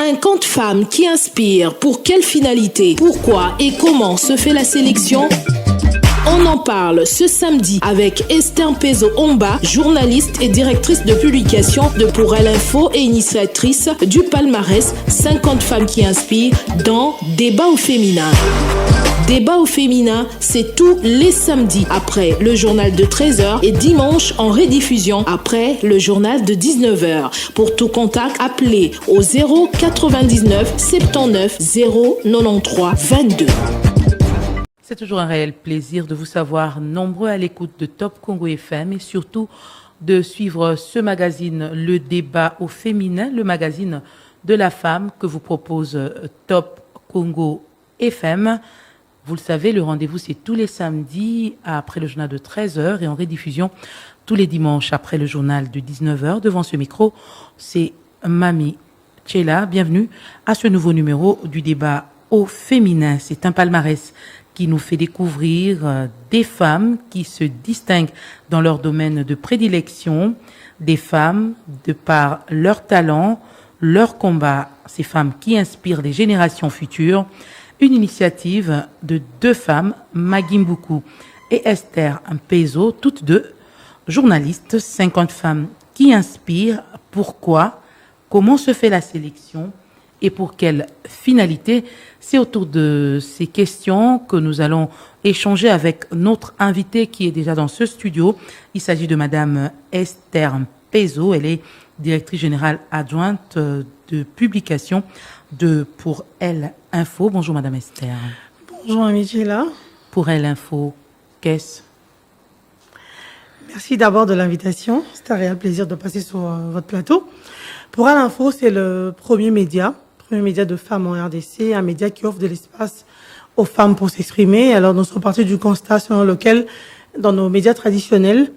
50 femmes qui inspirent. Pour quelle finalité? Pourquoi et comment se fait la sélection? On en parle ce samedi avec Esther Mpezo-Omba, journaliste et directrice de publication de Pour Elle Info et initiatrice du palmarès 50 femmes qui inspirent dans Débat au féminin. Débat au féminin, c'est tous les samedis après le journal de 13h et dimanche en rediffusion après le journal de 19h. Pour tout contact, appelez au 099 79 093 22. C'est toujours un réel plaisir de vous savoir nombreux à l'écoute de Top Congo FM et surtout de suivre ce magazine, le débat au féminin, le magazine de la femme que vous propose Top Congo FM. Vous le savez, le rendez-vous, c'est tous les samedis après le journal de 13h et en rediffusion tous les dimanches après le journal de 19h. Devant ce micro, c'est Mami Tchela. Bienvenue à ce nouveau numéro du débat au féminin. C'est un palmarès qui nous fait découvrir des femmes qui se distinguent dans leur domaine de prédilection, des femmes de par leur talent, leur combat, ces femmes qui inspirent les générations futures. Une initiative de deux femmes, Magui Mboukou et Esther Mpezo, toutes deux journalistes, 50 femmes qui inspirent. Pourquoi? Comment se fait la sélection? Et pour quelle finalité? C'est autour de ces questions que nous allons échanger avec notre invitée qui est déjà dans ce studio. Il s'agit de Madame Esther Mpezo. Elle est directrice générale adjointe de publication de Pour Elle Info. Bonjour Madame Esther. Bonjour Amidjela. Pour Elle Info, qu'est-ce? Merci d'abord de l'invitation. C'est un réel plaisir de passer sur votre plateau. Pour Elle Info, c'est le premier média de femmes en RDC, un média qui offre de l'espace aux femmes pour s'exprimer. Alors nous sommes partis du constat selon lequel, dans nos médias traditionnels,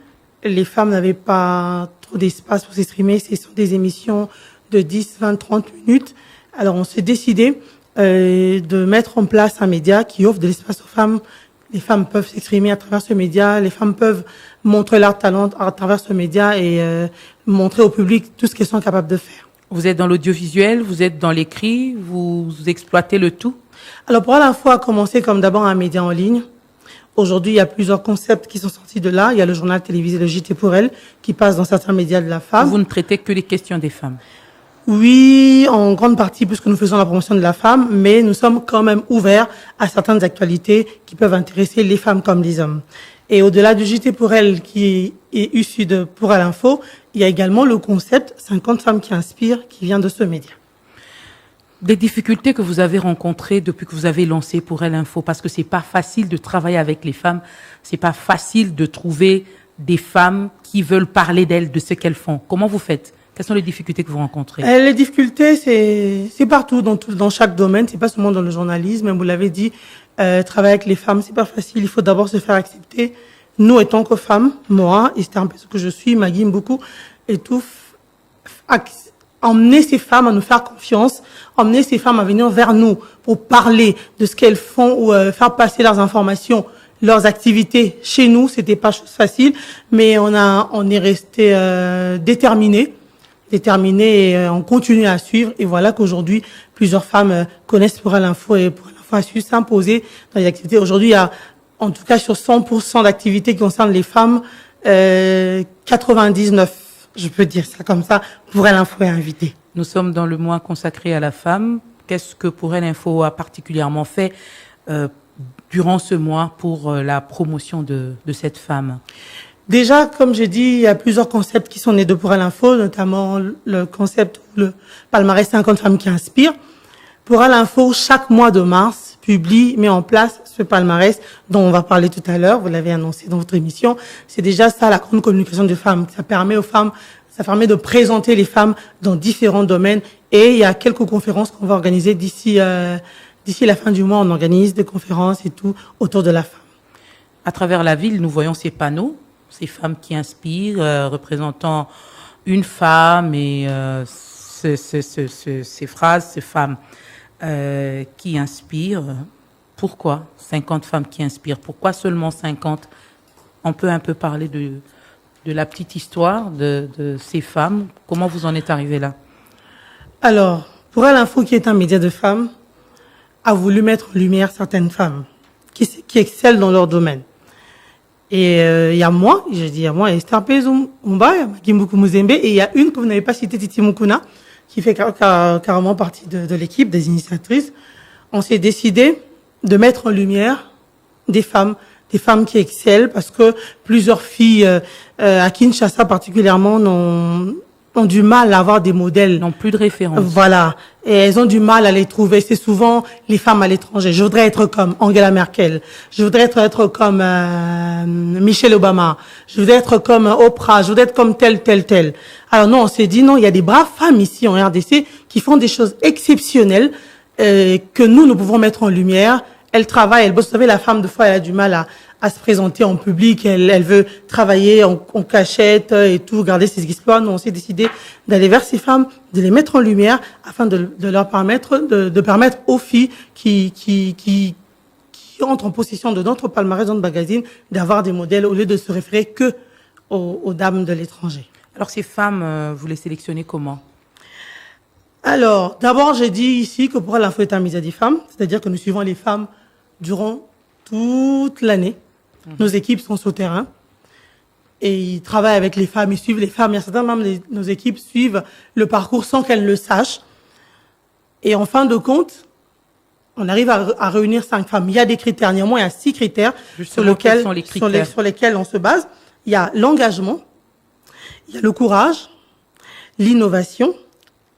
les femmes n'avaient pas trop d'espace pour s'exprimer. Ce sont des émissions de 10, 20, 30 minutes. Alors on s'est décidé de mettre en place un média qui offre de l'espace aux femmes. Les femmes peuvent s'exprimer à travers ce média, les femmes peuvent montrer leur talent à travers ce média et montrer au public tout ce qu'elles sont capables de faire. Vous êtes dans l'audiovisuel, vous êtes dans l'écrit, vous exploitez le tout? Alors pour l'info a commencé comme d'abord un média en ligne. Aujourd'hui, il y a plusieurs concepts qui sont sortis de là. Il y a le journal télévisé, le JT pour Elle, qui passe dans certains médias de la femme. Vous ne traitez que les questions des femmes? Oui, en grande partie, puisque nous faisons la promotion de la femme, mais nous sommes quand même ouverts à certaines actualités qui peuvent intéresser les femmes comme les hommes. Et au-delà du JT pour Elle, qui est issu de Pour Elle Info, il y a également le concept 50 femmes qui inspirent, qui vient de ce média. Des difficultés que vous avez rencontrées depuis que vous avez lancé Pour Elle Info, parce que c'est pas facile de travailler avec les femmes, c'est pas facile de trouver des femmes qui veulent parler d'elles, de ce qu'elles font. Comment vous faites? Quelles sont les difficultés que vous rencontrez? Les difficultés, c'est partout, dans chaque domaine. C'est pas seulement dans le journalisme. Vous l'avez dit, travailler avec les femmes, c'est pas facile. Il faut d'abord se faire accepter. Nous, étant que femmes, moi, Esther Mpezo que je suis, Magui Mboukou, et tout, emmener ces femmes à nous faire confiance, emmener ces femmes à venir vers nous pour parler de ce qu'elles font ou faire passer leurs informations, leurs activités chez nous. C'était pas chose facile, mais on est resté déterminés et on continue à suivre. Et voilà qu'aujourd'hui, plusieurs femmes connaissent Pour Elle Info et Pour Elle Info a su s'imposer dans les activités. Aujourd'hui, il y a, en tout cas, sur 100% d'activités qui concernent les femmes, 99, je peux dire ça comme ça, Pour Elle Info est invitée. Nous sommes dans le mois consacré à la femme. Qu'est-ce que Pour Elle Info a particulièrement fait durant ce mois pour la promotion de cette femme? Déjà, comme j'ai dit, il y a plusieurs concepts qui sont nés de Pour Elle Info, notamment le concept, le palmarès 50 femmes qui inspirent. Pour Elle Info, chaque mois de mars, met en place ce palmarès dont on va parler tout à l'heure. Vous l'avez annoncé dans votre émission. C'est déjà ça, la grande communication des femmes. Ça permet aux femmes, ça permet de présenter les femmes dans différents domaines. Et il y a quelques conférences qu'on va organiser d'ici la fin du mois. On organise des conférences et tout autour de la femme. À travers la ville, nous voyons ces panneaux, ces femmes qui inspirent, représentant une femme et ces phrases, ces femmes qui inspirent. Pourquoi 50 femmes qui inspirent? Pourquoi seulement 50? On peut un peu parler de la petite histoire de ces femmes. Comment vous en êtes arrivé là? Alors, Pour Elle Info, qui est un média de femmes, a voulu mettre en lumière certaines femmes qui excellent dans leur domaine. Et il y a moi, Esther Pezo Omba, il y a Magimbuku Muzembe, et il y a une que vous n'avez pas citée, Titi Mukuna, qui fait carrément partie de l'équipe, des initiatrices. On s'est décidé de mettre en lumière des femmes qui excellent, parce que plusieurs filles à Kinshasa particulièrement ont du mal à avoir des modèles. Non plus de référence. Voilà. Et elles ont du mal à les trouver. C'est souvent les femmes à l'étranger. Je voudrais être comme Angela Merkel. Je voudrais être comme Michelle Obama. Je voudrais être comme Oprah. Je voudrais être comme telle. Alors non, on s'est dit non, il y a des braves femmes ici en RDC qui font des choses exceptionnelles que nous pouvons mettre en lumière. Elle travaille, elle bosse. Vous savez, la femme, de fois, elle a du mal à se présenter en public. Elle veut travailler en cachette et tout, garder ses exploits. Nous, on s'est décidé d'aller vers ces femmes, de les mettre en lumière afin de leur permettre, de permettre aux filles qui entrent en possession de notre palmarès, dans notre magazine, d'avoir des modèles au lieu de se référer que aux dames de l'étranger. Alors, ces femmes, vous les sélectionnez comment? Alors, d'abord, j'ai dit ici que pour Elle Info est un média des femmes, c'est-à-dire que nous suivons les femmes durant toute l'année. Nos équipes sont sur le terrain et ils travaillent avec les femmes, ils suivent les femmes. Il y a certains membres de nos équipes suivent le parcours sans qu'elles le sachent. Et en fin de compte, on arrive à réunir 5 femmes. Il y a des critères, néanmoins il y a 6 critères sur lesquels on se base. Il y a l'engagement, il y a le courage, l'innovation,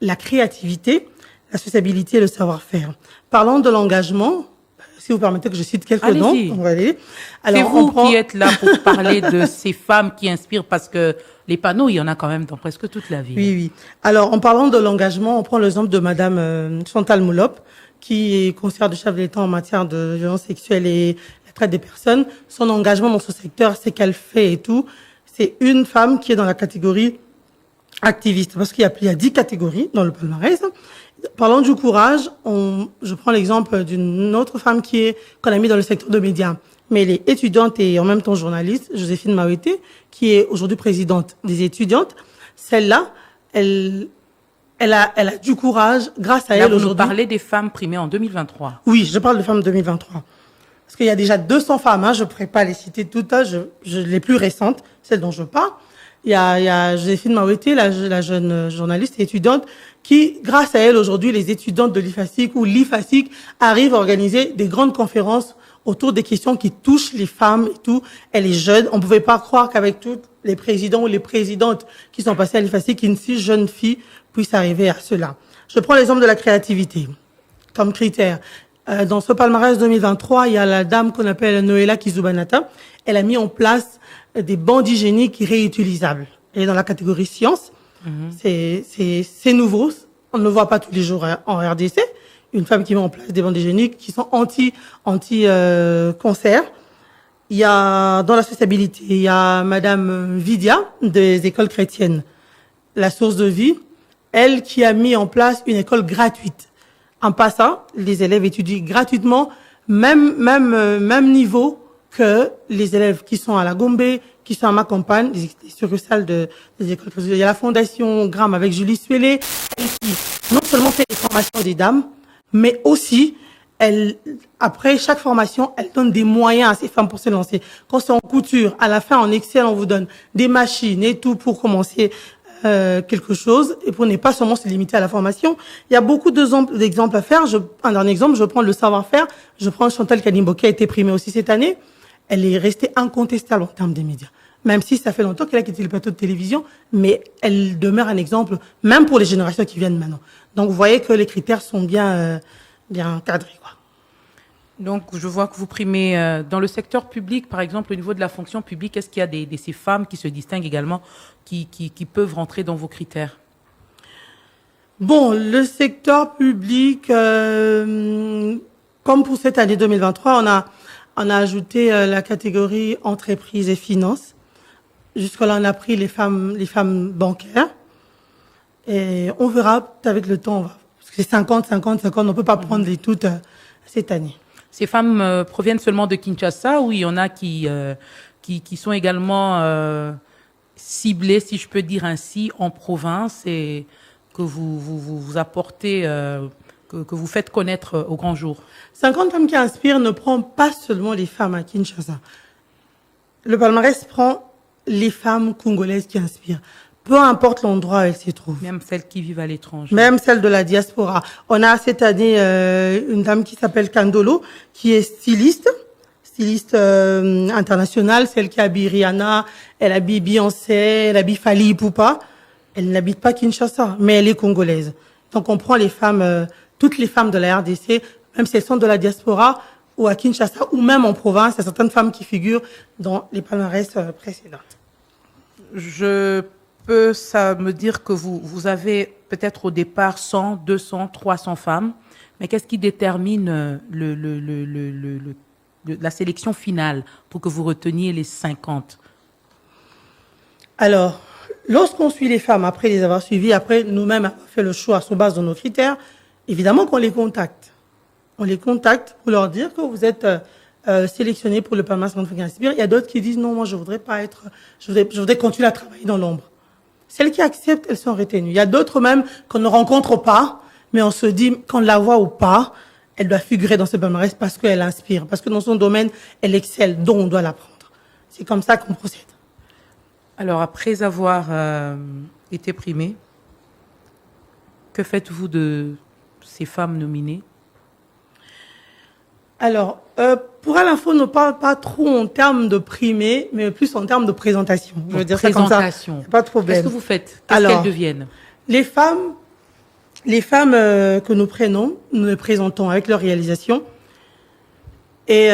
la créativité, la sociabilité et le savoir-faire. Parlons de l'engagement. Si vous permettez que je cite quelques noms, on va aller. Alors, c'est vous qui êtes là pour parler de ces femmes qui inspirent, parce que les panneaux, il y en a quand même dans presque toute la ville. Oui. Alors, en parlant de l'engagement, on prend l'exemple de Madame Chantal Moulop, qui est conseillère de chef de l'État en matière de violence sexuelle et la traite des personnes. Son engagement dans ce secteur, c'est qu'elle fait et tout. C'est une femme qui est dans la catégorie activiste, parce qu'il y a 10 catégories dans le palmarès. Parlant du courage, je prends l'exemple d'une autre femme qu'on a mis dans le secteur de médias, mais elle est étudiante et en même temps journaliste, Joséphine Mawete, qui est aujourd'hui présidente des étudiantes. Celle-là, elle a du courage grâce à elle aujourd'hui. Vous parlez des femmes primées en 2023. Oui, je parle de femmes 2023. Parce qu'il y a déjà 200 femmes, je ne pourrais pas les citer toutes, les plus récentes, celles dont je parle. Il y a Joséphine Mawete, la jeune journaliste et étudiante, qui, grâce à elle, aujourd'hui, les étudiantes de l'IFASIC ou l'IFASIC arrivent à organiser des grandes conférences autour des questions qui touchent les femmes et tout. Elle est jeune. On ne pouvait pas croire qu'avec tous les présidents ou les présidentes qui sont passés à l'IFASIC, qu'une si jeune fille puisse arriver à cela. Je prends l'exemple de la créativité comme critère. Dans ce palmarès 2023, il y a la dame qu'on appelle Noéla Kizubanata. Elle a mis en place des bandes hygiéniques réutilisables. Elle est dans la catégorie sciences. C'est nouveau. On ne le voit pas tous les jours en RDC. Une femme qui met en place des bandes hygiéniques qui sont anti-cancer. Il y a, dans la sociabilité, il y a Madame Vidia des écoles chrétiennes. La source de vie. Elle qui a mis en place une école gratuite. En passant, les élèves étudient gratuitement, même niveau que les élèves qui sont à la Gombe, qui sont à ma campagne, des succursales des écoles. Il y a la fondation Gram avec Julie Suélé, qui non seulement fait des formations des dames, mais aussi, après chaque formation, elle donne des moyens à ces femmes pour se lancer. Quand c'est en couture, à la fin, en Excel, on vous donne des machines et tout pour commencer quelque chose et pour ne pas seulement se limiter à la formation. Il y a beaucoup d'exemples à faire. Un dernier exemple, je prends le savoir-faire. Je prends Chantal Kanimbo qui a été primée aussi cette année. Elle est restée incontestable en termes des médias. Même si ça fait longtemps qu'elle a quitté le plateau de télévision, mais elle demeure un exemple, même pour les générations qui viennent maintenant. Donc, vous voyez que les critères sont bien cadrés, quoi. Donc, je vois que vous primez dans le secteur public, par exemple, au niveau de la fonction publique. Est-ce qu'il y a ces femmes qui se distinguent également, qui peuvent rentrer dans vos critères? Bon, le secteur public, comme pour cette année 2023, on a ajouté la catégorie entreprise et finances. Jusque-là, on a pris les femmes bancaires. Et on verra avec le temps, parce que c'est 50, on ne peut pas prendre les toutes cette année. Ces femmes proviennent seulement de Kinshasa, ou il y en a qui sont également ciblées, si je peux dire ainsi, en province et que vous apportez, que vous faites connaître au grand jour? 50 femmes qui inspirent ne prend pas seulement les femmes à Kinshasa. Le palmarès prend les femmes congolaises qui inspirent. Peu importe l'endroit où elles s'y trouvent. Même celles qui vivent à l'étranger. Même celles de la diaspora. On a cette année une dame qui s'appelle Kandolo, qui est styliste internationale, celle qui habille Rihanna, elle habille Beyoncé, elle habille Fally Ipupa. Elle n'habite pas Kinshasa, mais elle est congolaise. Donc on prend les femmes, toutes les femmes de la RDC, même si elles sont de la diaspora ou à Kinshasa ou même en province, il y a certaines femmes qui figurent dans les palmarès précédents. Je peux ça me dire que vous avez peut-être au départ 100, 200, 300 femmes, mais qu'est-ce qui détermine la sélection finale pour que vous reteniez les 50? Alors, lorsqu'on suit les femmes, après les avoir suivies, après nous-mêmes avoir fait le choix sur base de nos critères, évidemment qu'on les contacte. On les contacte pour leur dire que vous êtes sélectionnés pour le palmarès qui inspire. Il y a d'autres qui disent non, moi je voudrais pas être, je voudrais continuer à travailler dans l'ombre. Celles qui acceptent, elles sont retenues. Il y a d'autres même qu'on ne rencontre pas, mais on se dit qu'on la voit ou pas, elle doit figurer dans ce palmarès parce qu'elle inspire, parce que dans son domaine, elle excelle, dont on doit l'apprendre. C'est comme ça qu'on procède. Alors, après avoir été primée, que faites-vous de ces femmes nominées? Alors, pour Alinfo, on ne parle pas trop en termes de primés, mais plus en termes de présentation. Je veux dire ça comme ça. Pas de problème. Qu'est-ce que vous faites? Qu'est-ce qu'elles deviennent? Les femmes que nous prenons, nous les présentons avec leur réalisation. Et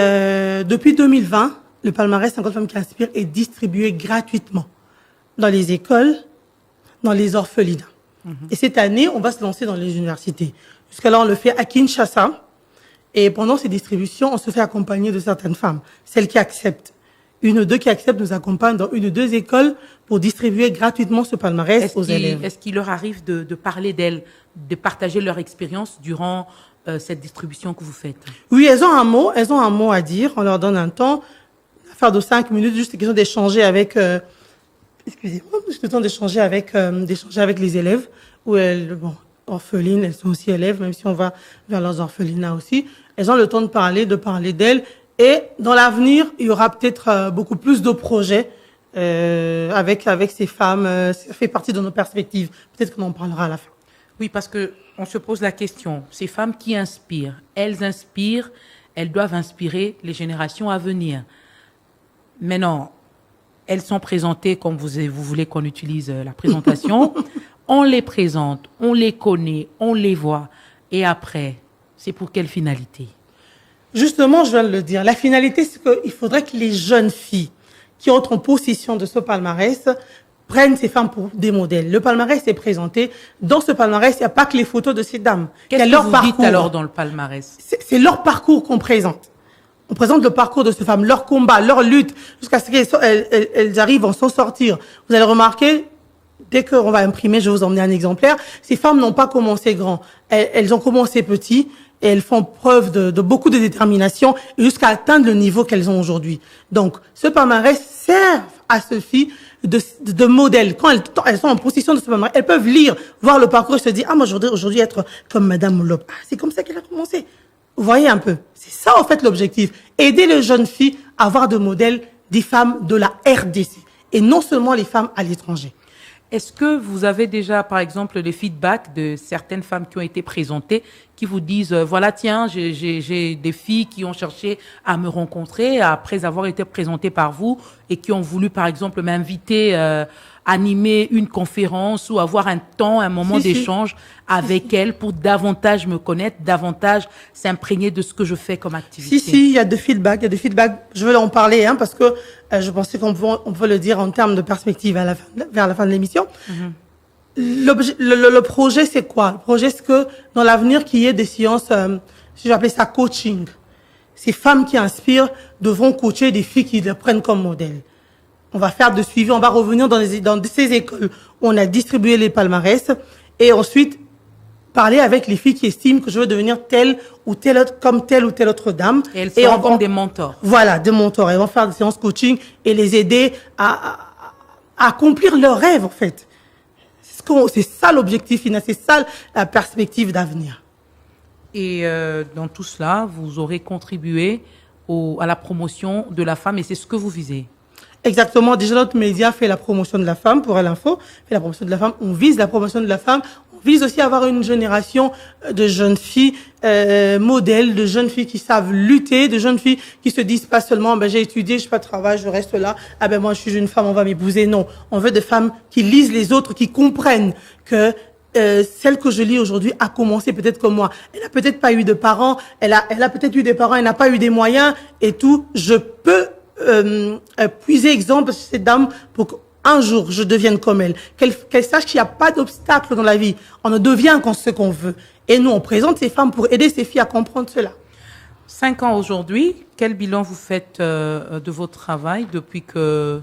depuis 2020, le palmarès 50 femmes qui inspirent est distribué gratuitement dans les écoles, dans les orphelinats. Et cette année, on va se lancer dans les universités. Jusqu'à là, on le fait à Kinshasa. Et pendant ces distributions, on se fait accompagner de certaines femmes. Celles qui acceptent. Une ou deux qui acceptent nous accompagnent dans une ou deux écoles pour distribuer gratuitement ce palmarès aux élèves. Est-ce qu'il leur arrive de parler d'elles, de partager leur expérience durant cette distribution que vous faites? Oui, elles ont un mot à dire. On leur donne un temps, une affaire de 5 minutes, juste question d'échanger avec, juste le temps d'échanger avec les élèves, où elles, orphelines, elles sont aussi élèves, même si on va vers leurs orphelinats aussi. Elles ont le temps de parler d'elles. Et dans l'avenir, il y aura peut-être beaucoup plus de projets avec ces femmes. Ça fait partie de nos perspectives. Peut-être qu'on en parlera à la fin. Oui, parce que on se pose la question. Ces femmes qui inspirent, elles doivent inspirer les générations à venir. Maintenant, elles sont présentées comme vous voulez qu'on utilise la présentation. On les présente, on les connaît, on les voit. Et après, c'est pour quelle finalité? Justement, je viens de le dire. La finalité, c'est qu'il faudrait que les jeunes filles qui entrent en possession de ce palmarès prennent ces femmes pour des modèles. Le palmarès est présenté. Dans ce palmarès, il n'y a pas que les photos de ces dames. Qu'est-ce que vous dites alors dans le palmarès? C'est leur parcours qu'on présente. On présente le parcours de ces femmes, leur combat, leur lutte, jusqu'à ce qu'elles arrivent à s'en sortir. Vous allez remarquer, dès qu'on va imprimer, je vais vous emmener un exemplaire, ces femmes n'ont pas commencé grand. Elles ont commencé petit et elles font preuve de beaucoup de détermination jusqu'à atteindre le niveau qu'elles ont aujourd'hui. Donc, ce palmarès sert à ces filles de modèle. Quand elles sont en possession de ce palmarès, elles peuvent lire, voir le parcours et se dire, moi, je voudrais aujourd'hui être comme Madame Molob. Ah, c'est comme ça qu'elle a commencé. Vous voyez un peu. C'est ça, en fait, l'objectif. Aider les jeunes filles à avoir de modèles des femmes de la RDC. Et non seulement les femmes à l'étranger. Est-ce que vous avez déjà, par exemple, des feedbacks de certaines femmes qui ont été présentées, qui vous disent, voilà, tiens, j'ai des filles qui ont cherché à me rencontrer après avoir été présentées par vous et qui ont voulu, par exemple, m'inviter animer une conférence ou avoir un moment d'échange avec elles pour davantage me connaître, davantage s'imprégner de ce que je fais comme activité. Il y a des feedbacks, Je veux en parler, parce que je pensais qu'on peut le dire en termes de perspective vers la fin de l'émission. Le projet, c'est quoi? Le projet, c'est que dans l'avenir, qu'il y ait des séances, si j'appelais ça coaching. Ces femmes qui inspirent devront coacher des filles qui les prennent comme modèle. On va faire de suivi, on va revenir dans ces écoles où on a distribué les palmarès et ensuite parler avec les filles qui estiment que je veux devenir telle ou telle autre, comme telle ou telle autre dame. Et elles seront comme des mentors. Voilà, des mentors. Elles vont faire des séances coaching et les aider à accomplir leurs rêves, en fait. C'est ça l'objectif final, c'est ça la perspective d'avenir. Et dans tout cela, vous aurez contribué à la promotion de la femme et c'est ce que vous visez. Exactement. Déjà, notre média fait la promotion de la femme, pour l'info, fait la promotion de la femme. On vise la promotion de la femme. On vise aussi à avoir une génération de jeunes filles modèles, de jeunes filles qui savent lutter, de jeunes filles qui se disent pas seulement j'ai étudié, je n'ai pas de travail, je reste là. Moi je suis une femme, on va m'épouser. Non, on veut des femmes qui lisent les autres, qui comprennent que celle que je lis aujourd'hui a commencé peut-être comme moi. Elle a peut-être pas eu de parents, elle a peut-être eu des parents, elle n'a pas eu des moyens et tout. Je peux puiser exemple chez cette dame pour qu'un jour je devienne comme elle, qu'elle sache qu'il n'y a pas d'obstacle dans la vie. On ne devient qu'en ce qu'on veut. Et nous, on présente ces femmes pour aider ces filles à comprendre cela. 5 ans aujourd'hui, quel bilan vous faites de votre travail depuis que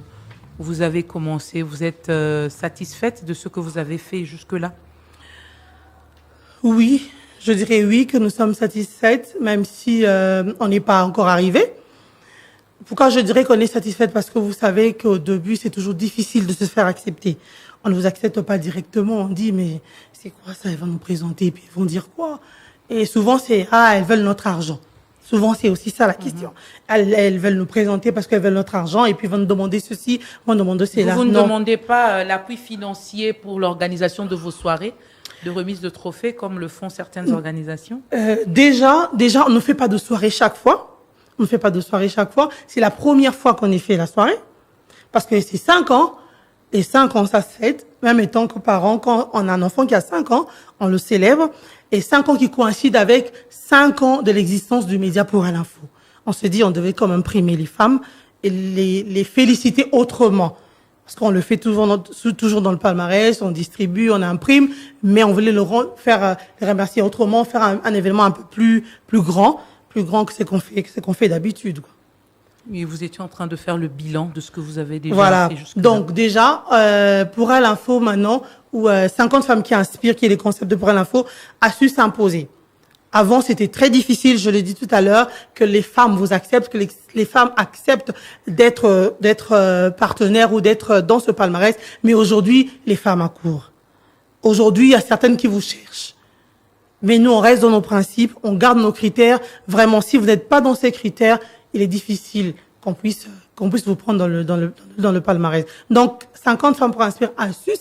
vous avez commencé? Vous êtes satisfaite de ce que vous avez fait jusque-là? Oui, je dirais oui, que nous sommes satisfaites, même si on n'est pas encore arrivé. Pourquoi je dirais qu'on est satisfaite? Parce que vous savez qu'au début, c'est toujours difficile de se faire accepter. On ne vous accepte pas directement. On dit, mais c'est quoi ça? Ils vont nous présenter, et puis ils vont dire quoi? Et souvent, c'est, elles veulent notre argent. Souvent, c'est aussi ça la question. Elles veulent nous présenter parce qu'elles veulent notre argent, et puis vont nous demander ceci, vont nous demander cela. Vous ne demandez pas l'appui financier pour l'organisation de vos soirées de remise de trophées, comme le font certaines organisations? Déjà, on ne fait pas de soirée chaque fois. On ne fait pas de soirée chaque fois. C'est la première fois qu'on ait fait la soirée. Parce que c'est 5 ans. Et 5 ans, ça se fête. Même étant que parents, quand on a un enfant qui a 5 ans, on le célèbre. Et 5 ans qui coïncident avec 5 ans de l'existence du média pour l'info. On se dit, on devait quand même primer les femmes et les féliciter autrement. Parce qu'on le fait toujours dans le palmarès, on distribue, on imprime, mais on voulait faire les remercier autrement, faire un événement un peu plus grand que ce qu'on fait d'habitude. Et vous étiez en train de faire le bilan de ce que vous avez déjà fait jusque-là. Donc déjà, pour l'info maintenant, où 50 femmes qui inspirent, qui est les concepts de pour l'info, a su s'imposer. Avant, c'était très difficile, je l'ai dit tout à l'heure, que les femmes vous acceptent, que les femmes acceptent d'être partenaires ou d'être dans ce palmarès. Mais aujourd'hui, les femmes accourent. Aujourd'hui, il y a certaines qui vous cherchent. Mais nous, on reste dans nos principes, on garde nos critères. Vraiment, si vous n'êtes pas dans ces critères, il est difficile qu'on puisse vous prendre dans le palmarès. Donc, 50 femmes pour inspirer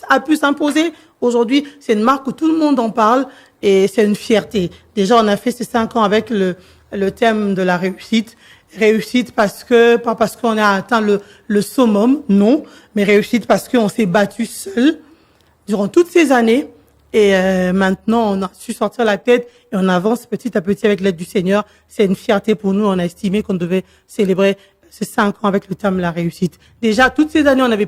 a pu s'imposer. Aujourd'hui, c'est une marque où tout le monde en parle et c'est une fierté. Déjà, on a fait ces 5 ans avec le thème de la réussite. Réussite pas parce qu'on a atteint le summum, non, mais réussite parce qu'on s'est battu seul durant toutes ces années. Et maintenant, on a su sortir la tête et on avance petit à petit avec l'aide du Seigneur. C'est une fierté pour nous. On a estimé qu'on devait célébrer ces 5 ans avec le thème la réussite. Déjà, toutes ces années, on n'avait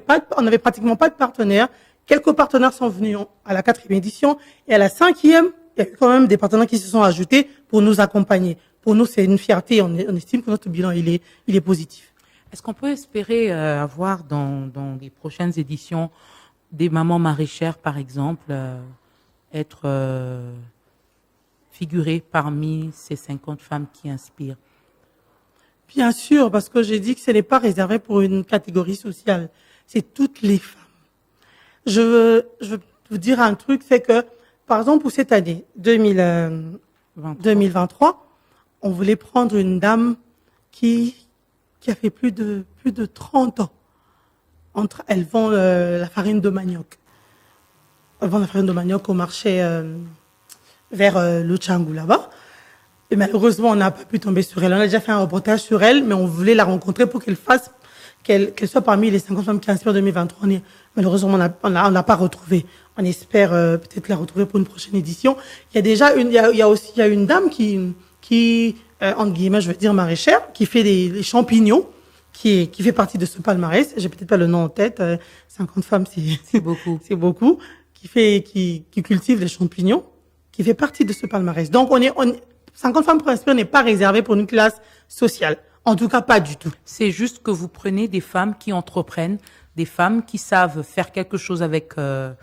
pratiquement pas de partenaires. Quelques partenaires sont venus à la 4e édition et à la 5e, il y a eu quand même des partenaires qui se sont ajoutés pour nous accompagner. Pour nous, c'est une fierté. On estime que notre bilan, il est positif. Est-ce qu'on peut espérer avoir dans les prochaines éditions des mamans maraîchères, par exemple, être figurées parmi ces 50 femmes qui inspirent? Bien sûr, parce que j'ai dit que ce n'est pas réservé pour une catégorie sociale. C'est toutes les femmes. Je veux vous dire un truc, c'est que, par exemple, pour cette année 2023, on voulait prendre une dame qui a fait plus de 30 ans. Elle vend la farine de manioc. Elle vend la farine de manioc au marché vers le Tchangou là-bas. Et malheureusement, on n'a pas pu tomber sur elle. On a déjà fait un reportage sur elle, mais on voulait la rencontrer pour qu'elle soit parmi les 50 femmes qui inspirent 2023. Malheureusement, on l'a pas retrouvée. On espère peut-être la retrouver pour une prochaine édition. Il y a déjà il y a aussi une dame qui entre guillemets, je veux dire maraîchère, qui fait des champignons, qui fait partie de ce palmarès. J'ai peut-être pas le nom en tête. 50 femmes, c'est beaucoup. C'est beaucoup. Qui cultive les champignons, qui fait partie de ce palmarès. Donc 50 femmes pour inspirer n'est pas réservé pour une classe sociale. En tout cas, pas du tout. C'est juste que vous prenez des femmes qui entreprennent, des femmes qui savent faire quelque chose avec leur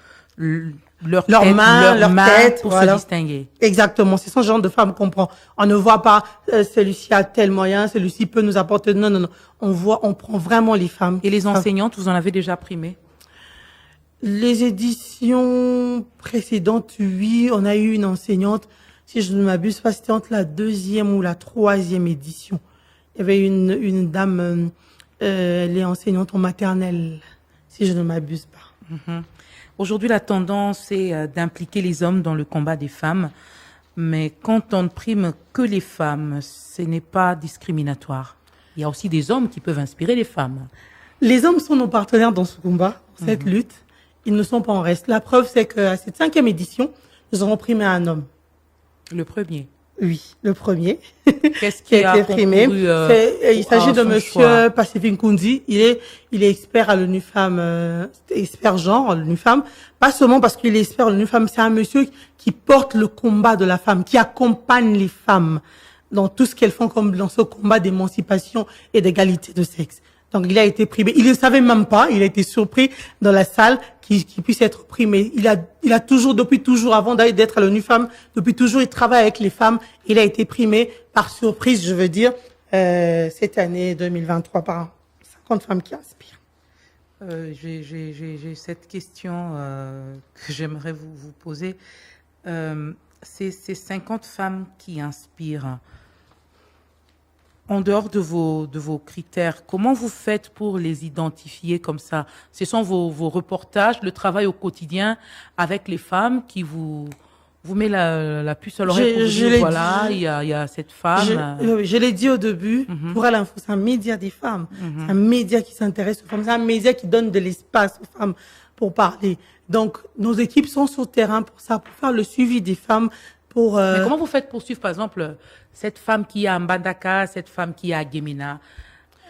tête pour se distinguer. Exactement. C'est ce genre de femmes qu'on prend. On ne voit pas celui-ci a tel moyen, celui-ci peut nous apporter. Non. On prend vraiment les femmes. Et les enseignantes, vous en avez déjà primé? Les éditions précédentes, oui, on a eu une enseignante, si je ne m'abuse pas, c'était entre la 2e ou la 3e édition. Il y avait une dame, elle est enseignante en maternelle, si je ne m'abuse pas. Aujourd'hui, la tendance est d'impliquer les hommes dans le combat des femmes, mais quand on ne prime que les femmes, ce n'est pas discriminatoire. Il y a aussi des hommes qui peuvent inspirer les femmes. Les hommes sont nos partenaires dans ce combat, dans cette lutte. Ils ne sont pas en reste. La preuve, c'est qu'à cette 5e édition, nous avons primé un homme. Le premier. Oui, le premier. Qu'est-ce qui a été primé. Il s'agit de monsieur Pacifique Nkundi. Il est expert à l'ONU Femmes, expert genre à l'ONU Femmes. Pas seulement parce qu'il est expert à l'ONU Femmes, c'est un monsieur qui porte le combat de la femme, qui accompagne les femmes dans tout ce qu'elles font comme dans ce combat d'émancipation et d'égalité de sexe. Donc, il a été primé. Il ne savait même pas. Il a été surpris dans la salle qu'il puisse être primé. Il a toujours, depuis toujours, avant d'être à l'ONU Femmes, depuis toujours, il travaille avec les femmes. Il a été primé par surprise, je veux dire, cette année 2023 par 50 femmes qui inspirent. J'ai cette question que j'aimerais vous poser. Ces 50 femmes qui inspirent, en dehors de vos critères, comment vous faites pour les identifier comme ça? Ce sont vos reportages, le travail au quotidien avec les femmes qui vous met la puce à l'oreille pour vous dire, voilà, il y a cette femme. Je l'ai dit au début, pour l'info, c'est un média des femmes. C'est un média qui s'intéresse aux femmes. C'est un média qui donne de l'espace aux femmes pour parler. Donc, nos équipes sont sur le terrain pour ça, pour faire le suivi des femmes. Mais comment vous faites pour suivre, par exemple, cette femme qui est à Mbandaka, cette femme qui est à Gemena?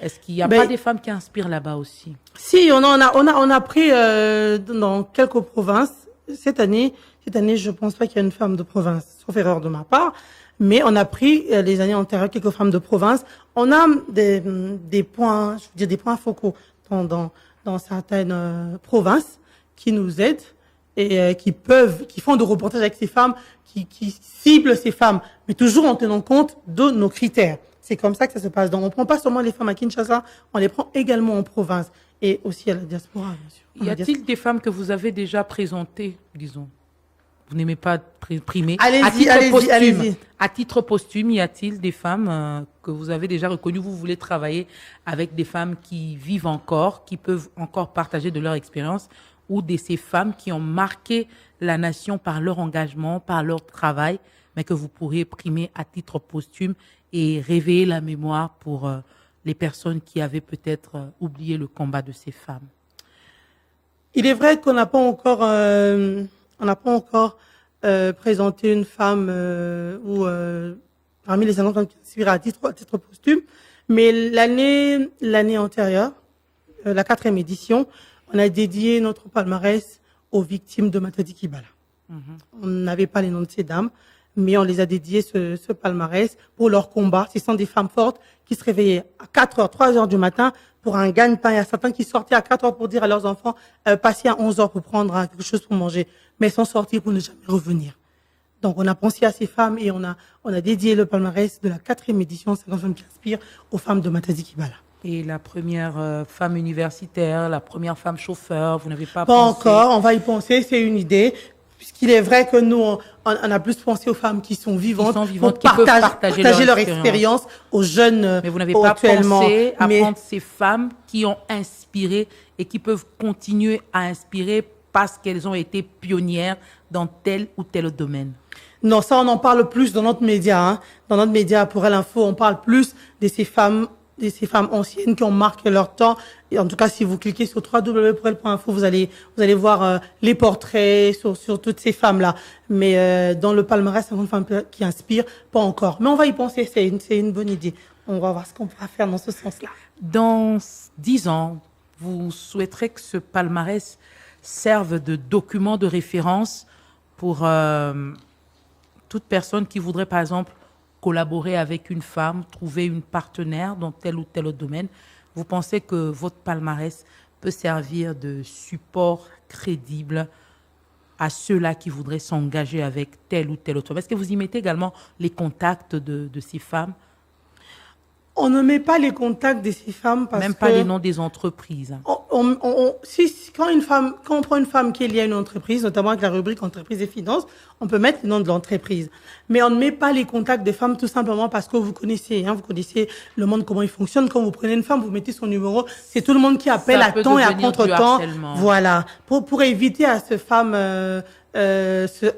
Est-ce qu'il n'y a pas des femmes qui inspirent là-bas aussi? Si, on a pris dans quelques provinces. Cette année, je pense pas qu'il y a une femme de province, sauf erreur de ma part. Mais on a pris les années antérieures quelques femmes de province. On a des points, je veux dire des points focaux dans certaines provinces qui nous aident et qui font de reportages avec ces femmes, qui ciblent ces femmes, mais toujours en tenant compte de nos critères. C'est comme ça que ça se passe. Donc, on prend pas seulement les femmes à Kinshasa, on les prend également en province et aussi à la diaspora, bien sûr. Y a-t-il des femmes que vous avez déjà présentées, disons? Vous n'aimez pas primer? Allez-y. À titre posthume, y a-t-il des femmes que vous avez déjà reconnues? Vous voulez travailler avec des femmes qui vivent encore, qui peuvent encore partager de leur expérience, ou de ces femmes qui ont marqué la nation par leur engagement, par leur travail, mais que vous pourriez primer à titre posthume et réveiller la mémoire pour les personnes qui avaient peut-être oublié le combat de ces femmes? Il est vrai qu'on n'a pas encore, présenté une femme parmi les 50 qui inspirent à titre posthume, mais l'année antérieure, la 4e édition, on a dédié notre palmarès aux victimes de Matadi Kibala. On n'avait pas les noms de ces dames, mais on les a dédiés ce palmarès pour leur combat. Ce sont des femmes fortes qui se réveillaient à 4h, 3h du matin pour un gagne-pain. Il y a certains qui sortaient à 4h pour dire à leurs enfants, passez à 11h pour prendre quelque chose pour manger. Mais elles sont sorties pour ne jamais revenir. Donc, on a pensé à ces femmes et on a dédié le palmarès de la 4e édition 50 femmes qui inspirent aux femmes de Matadi Kibala. Et la première femme universitaire, la première femme chauffeur, vous n'avez pas pensé? Pas encore, on va y penser, c'est une idée. Puisqu'il est vrai que nous, on a plus pensé aux femmes qui sont vivantes, qui peuvent partager leur expérience aux jeunes. Mais vous n'avez pas pensé à prendre ces femmes qui ont inspiré et qui peuvent continuer à inspirer parce qu'elles ont été pionnières dans tel ou tel domaine? Non, ça, on en parle plus dans notre média. Dans notre média, pour l'info, on parle plus de ces femmes anciennes qui ont marqué leur temps. Et en tout cas, si vous cliquez sur www.elle.info, vous allez voir les portraits sur toutes ces femmes-là. Mais dans le palmarès, 50 femmes qui inspirent, pas encore. Mais on va y penser, c'est une bonne idée. On va voir ce qu'on pourra faire dans ce sens-là. Dans 10 ans, vous souhaiterez que ce palmarès serve de document de référence pour toute personne qui voudrait, par exemple, collaborer avec une femme, trouver une partenaire dans tel ou tel autre domaine. Vous pensez que votre palmarès peut servir de support crédible à ceux-là qui voudraient s'engager avec tel ou tel autre femme? Est-ce que vous y mettez également les contacts de ces femmes? On ne met pas les contacts de ces femmes parce que... Même pas les noms des entreprises. Quand on prend une femme qui est liée à une entreprise, notamment avec la rubrique entreprise et finances, on peut mettre le nom de l'entreprise. Mais on ne met pas les contacts des femmes tout simplement parce que vous connaissez le monde, comment il fonctionne. Quand vous prenez une femme, vous mettez son numéro, c'est tout le monde qui appelle à temps et à contre-temps. Voilà. Pour éviter à ce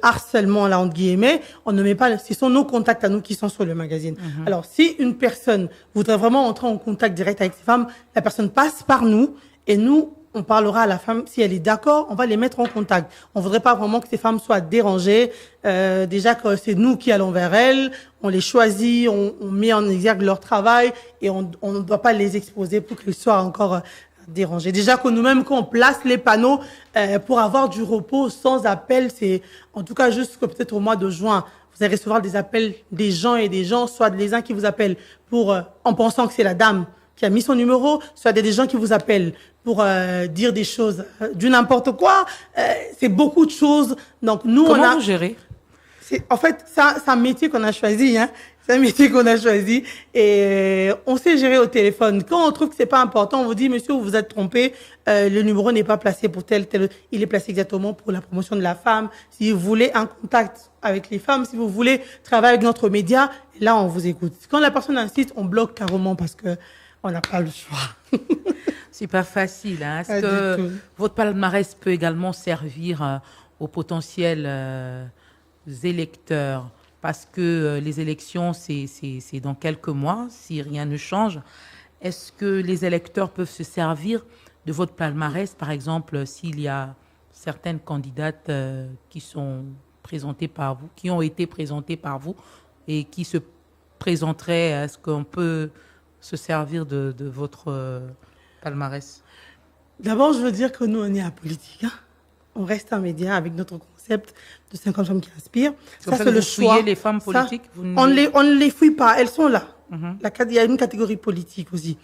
harcèlement-là, entre guillemets, on ne met pas, ce sont nos contacts à nous qui sont sur le magazine. Alors, si une personne voudrait vraiment entrer en contact direct avec ces femmes, la personne passe par nous et nous, on parlera à la femme. Si elle est d'accord, on va les mettre en contact. On voudrait pas vraiment que ces femmes soient dérangées. Déjà que c'est nous qui allons vers elles, on les choisit, on met en exergue leur travail et on ne doit pas les exposer pour qu'elles soient encore dérangées. Déjà que nous-mêmes, quand on place les panneaux pour avoir du repos sans appel, c'est en tout cas jusqu'au peut-être au mois de juin. Vous allez recevoir des appels des gens, soit les uns qui vous appellent pour en pensant que c'est la dame qui a mis son numéro, soit des gens qui vous appellent pour dire des choses du n'importe quoi. C'est beaucoup de choses. Donc nous, comment vous gérez? En fait, c'est un métier qu'on a choisi. C'est un métier qu'on a choisi et on sait gérer au téléphone. Quand on trouve que c'est pas important, on vous dit monsieur, vous vous êtes trompé. Le numéro n'est pas placé pour tel. Il est placé exactement pour la promotion de la femme. Si vous voulez un contact avec les femmes, si vous voulez travailler avec notre média, là on vous écoute. Quand la personne insiste, on bloque carrément parce que on n'a pas le choix. C'est pas facile. Est-ce que votre palmarès peut également servir aux potentiels électeurs? Parce que les élections, c'est dans quelques mois, si rien ne change. Est-ce que les électeurs peuvent se servir de votre palmarès, par exemple, s'il y a certaines candidates qui sont présentées par vous, qui ont été présentées par vous et qui se présenteraient? Est-ce qu'on peut se servir de votre palmarès? D'abord, je veux dire que nous, on est apolitique. On reste un média avec notre concept de 50 femmes qui inspirent. Ça, c'est le choix. Les femmes politiques, on ne les fouille pas, elles sont là. Il y a une catégorie politique aussi.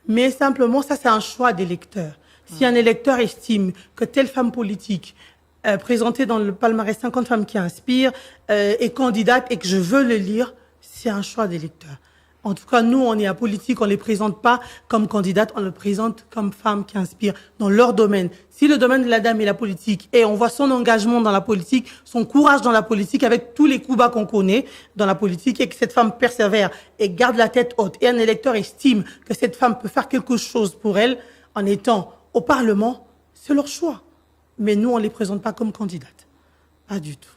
Mais simplement, ça, c'est un choix des lecteurs. Si un électeur estime que telle femme politique présentée dans le palmarès 50 femmes qui inspirent est candidate et que je veux le lire, c'est un choix des lecteurs. En tout cas, nous, on est apolitique, on les présente pas comme candidates, on les présente comme femmes qui inspirent dans leur domaine. Si le domaine de la dame est la politique et on voit son engagement dans la politique, son courage dans la politique avec tous les coups bas qu'on connaît dans la politique et que cette femme persévère et garde la tête haute et un électeur estime que cette femme peut faire quelque chose pour elle en étant au Parlement, c'est leur choix. Mais nous, on les présente pas comme candidates. Pas du tout.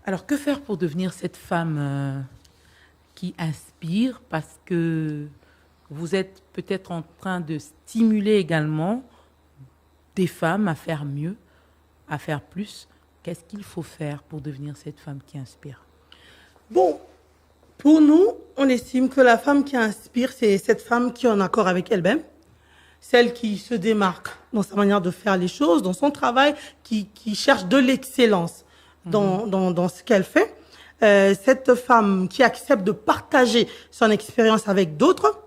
Alors, que faire pour devenir cette femme qui inspire, parce que vous êtes peut-être en train de stimuler également des femmes à faire mieux, à faire plus. Qu'est-ce qu'il faut faire pour devenir cette femme qui inspire? Bon, pour nous, on estime que la femme qui inspire, c'est cette femme qui est en accord avec elle-même, celle qui se démarque dans sa manière de faire les choses, dans son travail, qui cherche de l'excellence dans ce qu'elle fait. Cette femme qui accepte de partager son expérience avec d'autres,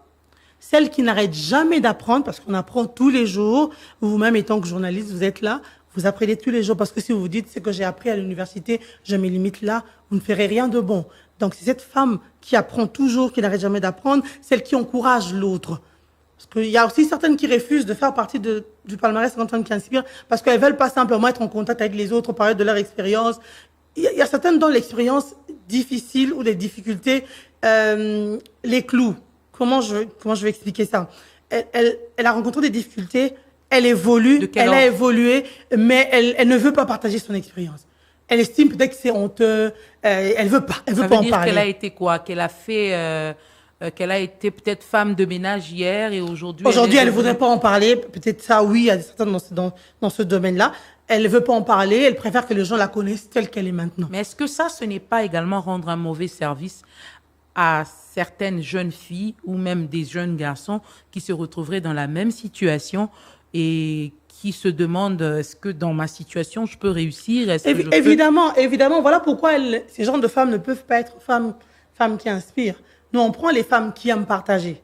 celle qui n'arrête jamais d'apprendre, parce qu'on apprend tous les jours. Vous-même, étant que journaliste, vous êtes là, vous apprenez tous les jours, parce que si vous vous dites, c'est que j'ai appris à l'université, je me limite là, vous ne ferez rien de bon. Donc, c'est cette femme qui apprend toujours, qui n'arrête jamais d'apprendre, celle qui encourage l'autre. Parce qu'il y a aussi certaines qui refusent de faire partie du palmarès 50 femmes qui inspirent, parce qu'elles veulent pas simplement être en contact avec les autres, parler de leur expérience. Il y a certaines dont l'expérience difficile ou les difficultés les clouent. Comment je vais expliquer ça? Elle a rencontré des difficultés, elle évolue, elle a évolué, mais elle ne veut pas partager son expérience. Elle estime peut-être que c'est honteux, elle veut pas en parler. Ça veut dire qu'elle a été quoi? Qu'elle a été peut-être femme de ménage hier et aujourd'hui... Aujourd'hui, elle ne voudrait pas en parler. Peut-être ça, oui, il y a certaines dans ce domaine-là. Elle ne veut pas en parler, elle préfère que les gens la connaissent telle qu'elle est maintenant. Mais est-ce que ça, ce n'est pas également rendre un mauvais service à certaines jeunes filles ou même des jeunes garçons qui se retrouveraient dans la même situation et qui se demandent, est-ce que dans ma situation, je peux réussir? Évidemment. Voilà pourquoi ces genres de femmes ne peuvent pas être femmes qui inspirent. Nous, on prend les femmes qui aiment partager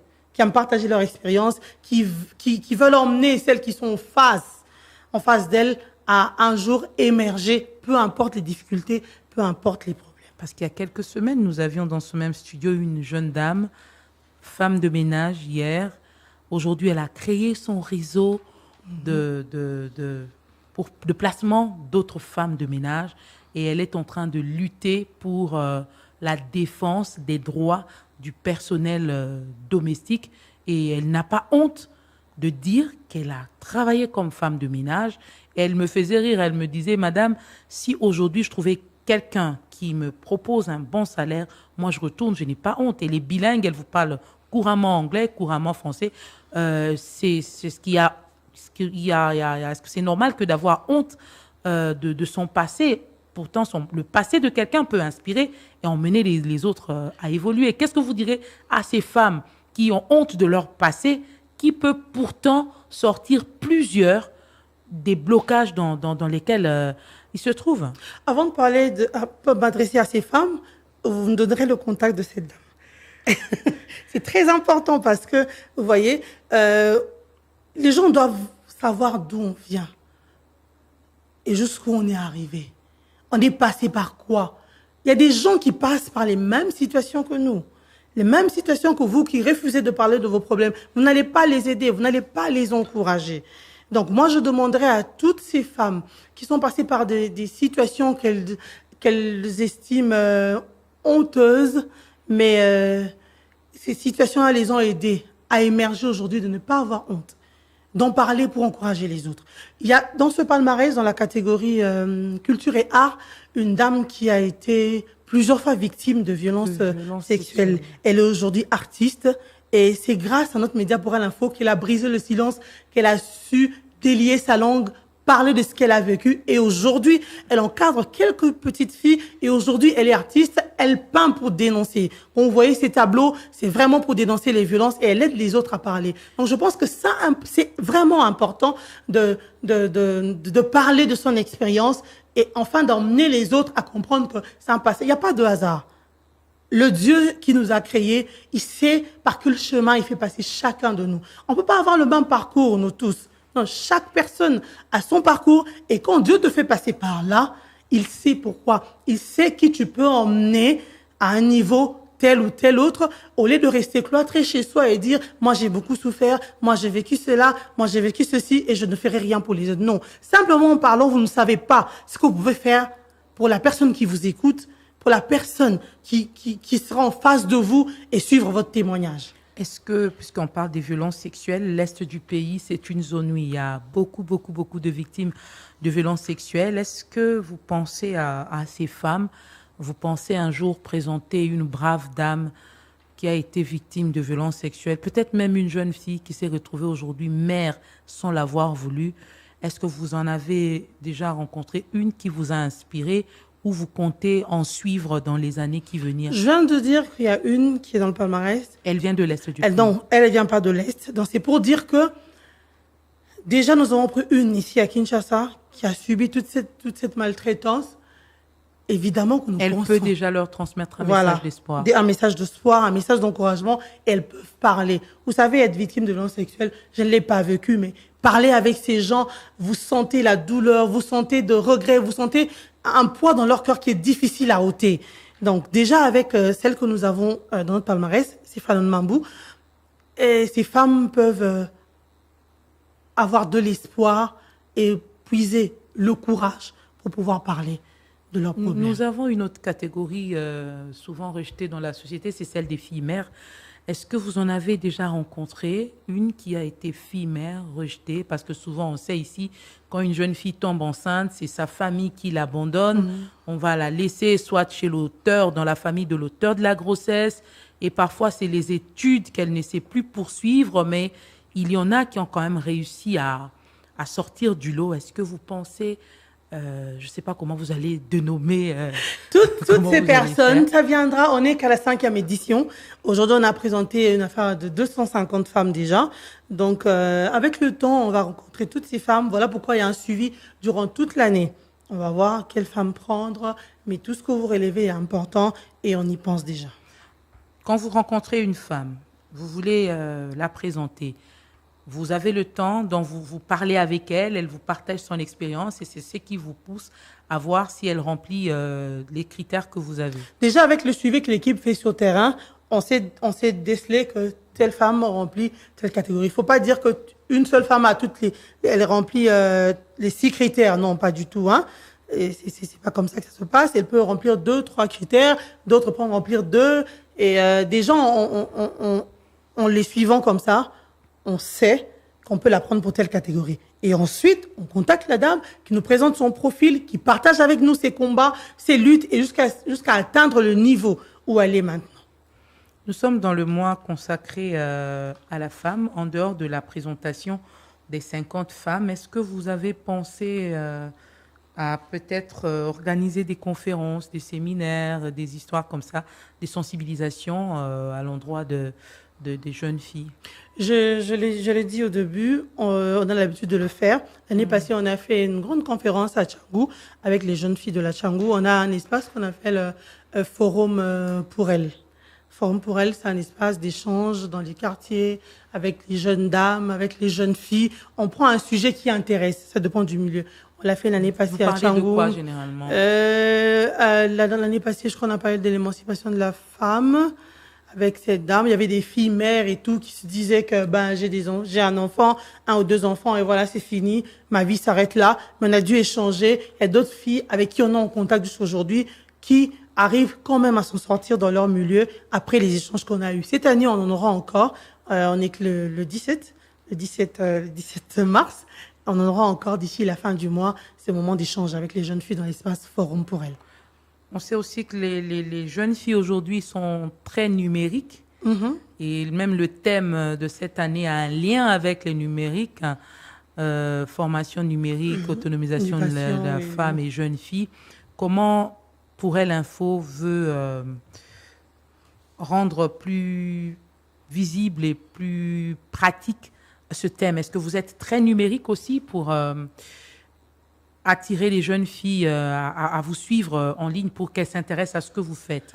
leur expérience, qui veulent emmener celles qui sont en face d'elles à un jour émerger, peu importe les difficultés, peu importe les problèmes. Parce qu'il y a quelques semaines, nous avions dans ce même studio une jeune dame femme de ménage hier. Aujourd'hui, elle a créé son réseau de placement d'autres femmes de ménage et elle est en train de lutter pour la défense des droits du personnel domestique et elle n'a pas honte de dire qu'elle a travaillé comme femme de ménage. Et elle me faisait rire, elle me disait, Madame, si aujourd'hui je trouvais quelqu'un qui me propose un bon salaire, moi je retourne, je n'ai pas honte. Elle est bilingue, elle vous parle couramment anglais, couramment français. C'est ce qu'il y a. Est-ce que c'est normal que d'avoir honte de son passé? Pourtant, le passé de quelqu'un peut inspirer et emmener les autres à évoluer. Qu'est-ce que vous direz à ces femmes qui ont honte de leur passé, qui peut pourtant sortir plusieurs des blocages dans lesquels ils se trouvent? Avant de parler, m'adresser à ces femmes, vous me donnerez le contact de cette dame. C'est très important parce que, vous voyez, les gens doivent savoir d'où on vient et jusqu'où on est arrivé. On est passé par quoi? Il y a des gens qui passent par les mêmes situations que nous, les mêmes situations que vous, qui refusez de parler de vos problèmes. Vous n'allez pas les aider, vous n'allez pas les encourager. Donc moi, je demanderais à toutes ces femmes qui sont passées par des situations qu'elles estiment honteuses, mais ces situations-là les ont aidées à émerger aujourd'hui, de ne pas avoir honte, d'en parler pour encourager les autres. Il y a dans ce palmarès, dans la catégorie culture et art, une dame qui a été plusieurs fois victime de violences sexuelles. Elle est aujourd'hui artiste et c'est grâce à notre média Pour Elle Info qu'elle a brisé le silence, qu'elle a su délier sa langue, parler de ce qu'elle a vécu. Et aujourd'hui, elle encadre quelques petites filles et aujourd'hui, elle est artiste, elle peint pour dénoncer. Quand vous voyez ces tableaux, c'est vraiment pour dénoncer les violences et elle aide les autres à parler. Donc je pense que ça, c'est vraiment important de parler de son expérience et enfin d'emmener les autres à comprendre que c'est un passé. Il n'y a pas de hasard. Le Dieu qui nous a créés, il sait par quel chemin il fait passer chacun de nous. On ne peut pas avoir le même parcours, nous tous. Non, chaque personne a son parcours et quand Dieu te fait passer par là, il sait pourquoi. Il sait qui tu peux emmener à un niveau tel ou tel autre, au lieu de rester cloîtré chez soi et dire « moi j'ai beaucoup souffert, moi j'ai vécu cela, moi j'ai vécu ceci et je ne ferai rien pour les autres ». Non, simplement en parlant, vous ne savez pas ce que vous pouvez faire pour la personne qui vous écoute, pour la personne qui sera en face de vous et suivre votre témoignage. Est-ce que, puisqu'on parle des violences sexuelles, l'Est du pays, c'est une zone où il y a beaucoup de victimes de violences sexuelles. Est-ce que vous pensez à ces femmes? Vous pensez un jour présenter une brave dame qui a été victime de violences sexuelles, peut-être même une jeune fille qui s'est retrouvée aujourd'hui mère sans l'avoir voulu. Est-ce que vous en avez déjà rencontré une qui vous a inspiré ou vous comptez en suivre dans les années qui viennent? Je viens de dire qu'il y a une qui est dans le palmarès. Elle vient de l'Est du pays. Non, elle ne vient pas de l'Est. Donc c'est pour dire que déjà nous avons pris une ici à Kinshasa qui a subi toute cette maltraitance. Évidemment que nous Elle pensons. peut déjà leur transmettre un message d'espoir. Un message d'espoir, un message d'encouragement. Et elles peuvent parler. Vous savez, être victime de violence sexuelle, je ne l'ai pas vécu, mais parler avec ces gens, vous sentez la douleur, vous sentez de regret, vous sentez un poids dans leur cœur qui est difficile à ôter. Donc déjà avec celle que nous avons dans notre palmarès, c'est Fanon Mambou, et ces femmes peuvent avoir de l'espoir et puiser le courage pour pouvoir parler de leurs problèmes. Nous avons une autre catégorie souvent rejetée dans la société, c'est celle des filles mères. Est-ce que vous en avez déjà rencontré une qui a été fille-mère rejetée? Parce que souvent, on sait ici, quand une jeune fille tombe enceinte, c'est sa famille qui l'abandonne. On va la laisser soit chez l'auteur, dans la famille de l'auteur de la grossesse. Et parfois, c'est les études qu'elle ne sait plus poursuivre. Mais il y en a qui ont quand même réussi à sortir du lot. Est-ce que vous pensez... je ne sais pas comment vous allez dénommer toutes ces personnes, ça viendra, on n'est qu'à la 5e édition. Aujourd'hui, on a présenté une affaire de 250 femmes déjà. Donc, avec le temps, on va rencontrer toutes ces femmes. Voilà pourquoi il y a un suivi durant toute l'année. On va voir quelle femme prendre, mais tout ce que vous relevez est important et on y pense déjà. Quand vous rencontrez une femme, vous voulez la présenter, vous avez le temps, dont vous parlez avec elle, elle vous partage son expérience et c'est ce qui vous pousse à voir si elle remplit les critères que vous avez. Déjà, avec le suivi que l'équipe fait sur terrain, on sait déceler que telle femme remplit telle catégorie. Il faut pas dire que une seule femme a elle remplit les 6 critères. Non, pas du tout, hein. Et c'est pas comme ça que ça se passe. Elle peut remplir 2, 3 critères, d'autres peuvent en remplir 2. Et des gens, en les suivant comme ça, on sait qu'on peut la prendre pour telle catégorie. Et ensuite, on contacte la dame qui nous présente son profil, qui partage avec nous ses combats, ses luttes, et jusqu'à atteindre le niveau où elle est maintenant. Nous sommes dans le mois consacré à la femme, en dehors de la présentation des 50 femmes. Est-ce que vous avez pensé à peut-être organiser des conférences, des séminaires, des histoires comme ça, des sensibilisations à l'endroit des jeunes filles? Je l'ai dit au début, on a l'habitude de le faire. L'année passée, on a fait une grande conférence à Tchangou avec les jeunes filles de la Tchangou. On a un espace qu'on appelle Forum pour elles. Forum pour elles, c'est un espace d'échange dans les quartiers, avec les jeunes dames, avec les jeunes filles. On prend un sujet qui intéresse, ça dépend du milieu. On l'a fait l'année passée à Tchangou. Vous parlez de quoi, généralement? L'année passée, je crois qu'on a parlé de l'émancipation de la femme. Avec cette dame, il y avait des filles mères et tout qui se disaient que j'ai un enfant, 1 ou 2 enfants et voilà, c'est fini, ma vie s'arrête là. Mais on a dû échanger. Il y a d'autres filles avec qui on est en contact jusqu'à aujourd'hui qui arrivent quand même à s'en sortir dans leur milieu après les échanges qu'on a eus. Cette année, on en aura encore. On est que le 17 mars. On en aura encore d'ici la fin du mois, ces moments d'échange avec les jeunes filles dans l'espace Forum pour elles. On sait aussi que les jeunes filles aujourd'hui sont très numériques. Mm-hmm. Et même le thème de cette année a un lien avec les numériques. Formation numérique, autonomisation de la femme et jeunes filles. Comment, pour elle, Info veut rendre plus visible et plus pratique ce thème? Est-ce que vous êtes très numérique aussi pour attirer les jeunes filles à vous suivre en ligne pour qu'elles s'intéressent à ce que vous faites?